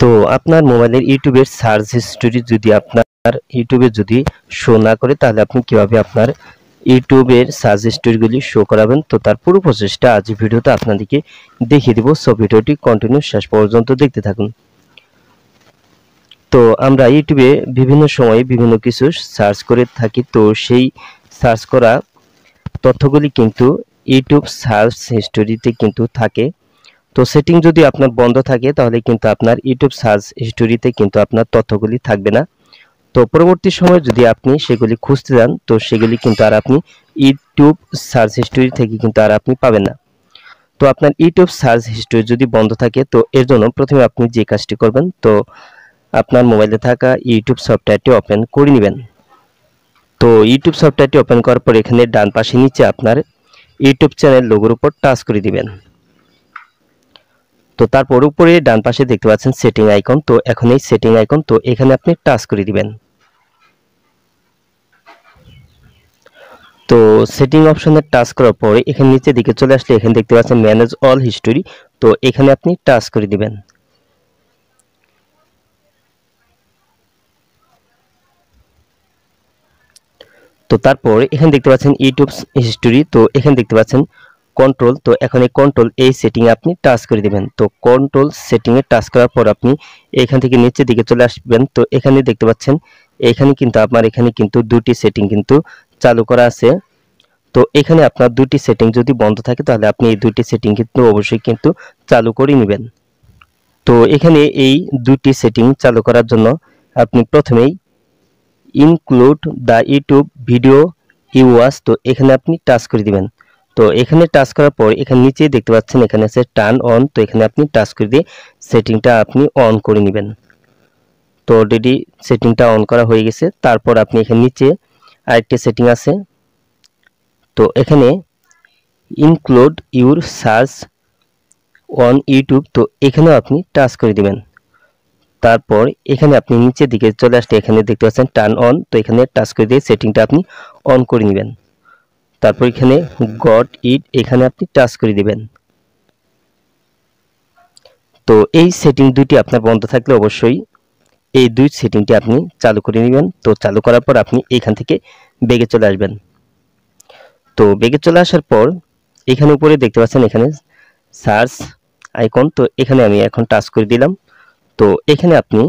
তো আপনার মোবাইলের ইউটিউবের সার্চ হিস্টোরি যদি আপনার ইউটিউবে যদি শো না করে, তাহলে আপনি কিভাবে আপনার ইউটিউবের সার্চ হিস্টোরিগুলি শো করাবেন, তো তার পুরো প্রসেসটা আজ ভিডিওতে আপনাদেরকে দেখিয়ে দেব। সো ভিডিওটি কন্টিনিউ শেষ পর্যন্ত দেখতে থাকুন। তো আমরা ইউটিউবে বিভিন্ন সময়ে বিভিন্ন কিছু সার্চ করে থাকি, তো সেই সার্চ করা তথ্যগুলি কিন্তু ইউটিউব সার্চ হিস্টোরিতে কিন্তু থাকে। তো সেটিং যদি আপনার বন্ধ থাকে, তাহলে কিন্তু আপনার ইউটিউব সার্চ হিস্টোরিতে কিন্তু আপনার তথ্যগুলি থাকবে না। তো পরবর্তী সময়ে যদি আপনি সেগুলি খুঁজতে যান, তো সেগুলি কিন্তু আর আপনি ইউটিউব সার্চ হিস্টোরি থেকে কিন্তু আর আপনি পাবেন না। তো আপনার ইউটিউব সার্চ হিস্টোরি যদি বন্ধ থাকে, তো এর জন্য প্রথমে আপনি যে কাজটি করবেন, তো আপনার মোবাইলে থাকা ইউটিউব সফটওয়্যারটি ওপেন করে নেবেন। তো ইউটিউব সফটওয়্যারটি ওপেন করার পর এখানে ডান পাশে নিচে আপনার ইউটিউব চ্যানেল লোগোর উপর টাচ করে দিবেন। তো তারপর উপরে ডান পাশে দেখতে পাচ্ছেন সেটিং আইকন, তো এখন এই সেটিং আইকন, তো এখানে আপনি টাচ করে দিবেন। তো সেটিং অপশনে টাচ করার পরে এখানে নিচের দিকে চলে আসলে এখানে দেখতে পাচ্ছেন ম্যানেজ অল হিস্টোরি, তো এখানে আপনি টাচ করে দিবেন। তো তারপর এখানে দেখতে পাচ্ছেন ইউটিউব হিস্টোরি, তো এখানে দেখতে পাচ্ছেন কন্ট্রোল, তো এখন এই কন্ট্রোল এই সেটিং আপনি টাচ করে দিবেন। তো কন্ট্রোল সেটিং এ টাচ করার পর আপনি এখান থেকে নিচের দিকে চলে আসবেন। তো এখানে দেখতে পাচ্ছেন এখানে কিন্তু আপনার এখানে কিন্তু দুটি সেটিং কিন্তু চালু করা আছে। তো এখানে আপনার দুটি সেটিং যদি বন্ধ থাকে, তাহলে আপনি এই দুটি সেটিং কিন্তু অবশ্যই কিন্তু চালু করে নেবেন। তো এখানে এই দুটি সেটিং চালু করার জন্য আপনি প্রথমেই include the YouTube video you watch, তো এখানে আপনি টাচ করে দিবেন। তো এখানে টাচ করার পর এখানে নিচে দেখতে পাচ্ছেন এখানে আছে টার্ন অন, তো এখানে আপনি টাচ করে দিয়ে সেটিংটা আপনি অন করে নেবেন। তো অলরেডি সেটিংটা অন করা হয়ে গেছে। তারপর আপনি এখানে নিচে আরেকটি সেটিং আছে, তো এখানে include your search on YouTube, তো এখানেও আপনি টাচ করে দিবেন। তারপর এখানে আপনি নিচের দিকে চলে আসলে এখানে দেখতে পাচ্ছেন টার্ন অন, তো এখানে টাচ করে দিয়ে সেটিংটা আপনি অন করে নেবেন। তারপর এখানে গট ইট, এখানে আপনি টাচ করে দিবেন। তো এই সেটিং দুটি আপনার বন্ধ থাকলে অবশ্যই এই দুই সেটিংটি আপনি চালু করে নেবেন। তো চালু করার পর আপনি এখান থেকে বেগে চলে আসবেন। তো বেগে চলে আসার পর এখানে উপরে দেখতে পাচ্ছেন এখানে সার্চ আইকন, তো এখানে আমি এখন টাচ করে দিলাম। তো এখানে আপনি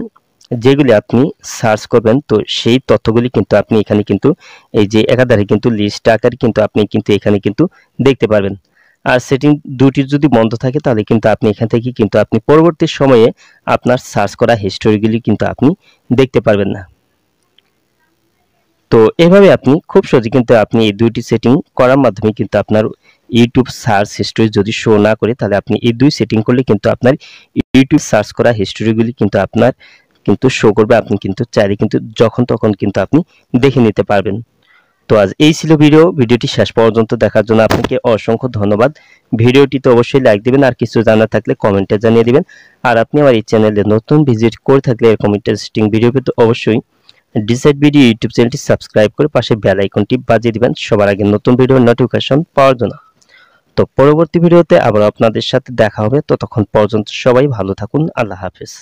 যেগুলি আপনি সার্চ করবেন, তো সেই তথ্যগুলি কিন্তু আপনি এখানে কিন্তু এই যে একাধারে কিন্তু লিস্ট আকারে কিন্তু আপনি কিন্তু এখানে কিন্তু দেখতে পারবেন। আর সেটিং দুটি যদি বন্ধ থাকে, তাহলে কিন্তু আপনি এখান থেকে কিন্তু আপনি পরবর্তী সময়ে আপনার সার্চ করা হিস্টোরিগুলি কিন্তু আপনি দেখতে পারবেন না। তো এভাবে আপনি খুব সহজে কিন্তু আপনি এই দুইটি সেটিং করার মাধ্যমে কিন্তু আপনার ইউটিউব সার্চ হিস্টোরি যদি শো না করে, তাহলে আপনি এই দুই সেটিং করলে কিন্তু আপনার ইউটিউব সার্চ করা হিস্টোরিগুলি কিন্তু আপনার কিন্তু শো করবে। আপনি কিন্তু চাইলে কিন্তু যখন তখন কিন্তু আপনি দেখে নিতে পারবেন। তো আজ এই ছিল ভিডিওটি শেষ পর্যন্ত দেখার জন্য আপনাকে অসংখ্য ধন্যবাদ। ভিডিওটিতে অবশ্যই লাইক দিবেন, আর কিছু জানার থাকলে কমেন্টে জানিয়ে দিবেন। আর আপনি আমার এই চ্যানেলে নতুন ভিজিট করে থাকলে এরকম ইন্টারেস্টিং ভিডিও পেতে অবশ্যই ডিসাইড ভিডিও ইউটিউব চ্যানেলটি সাবস্ক্রাইব করে পাশে বেল আইকনটি বাজিয়ে দিবেন সবার আগে নতুন ভিডিওর নোটিফিকেশন পাওয়ার জন্য। তো পরবর্তী ভিডিওতে আবার আপনাদের সাথে দেখা হবে। ততক্ষণ পর্যন্ত সবাই ভালো থাকুন। আল্লাহ হাফেজ।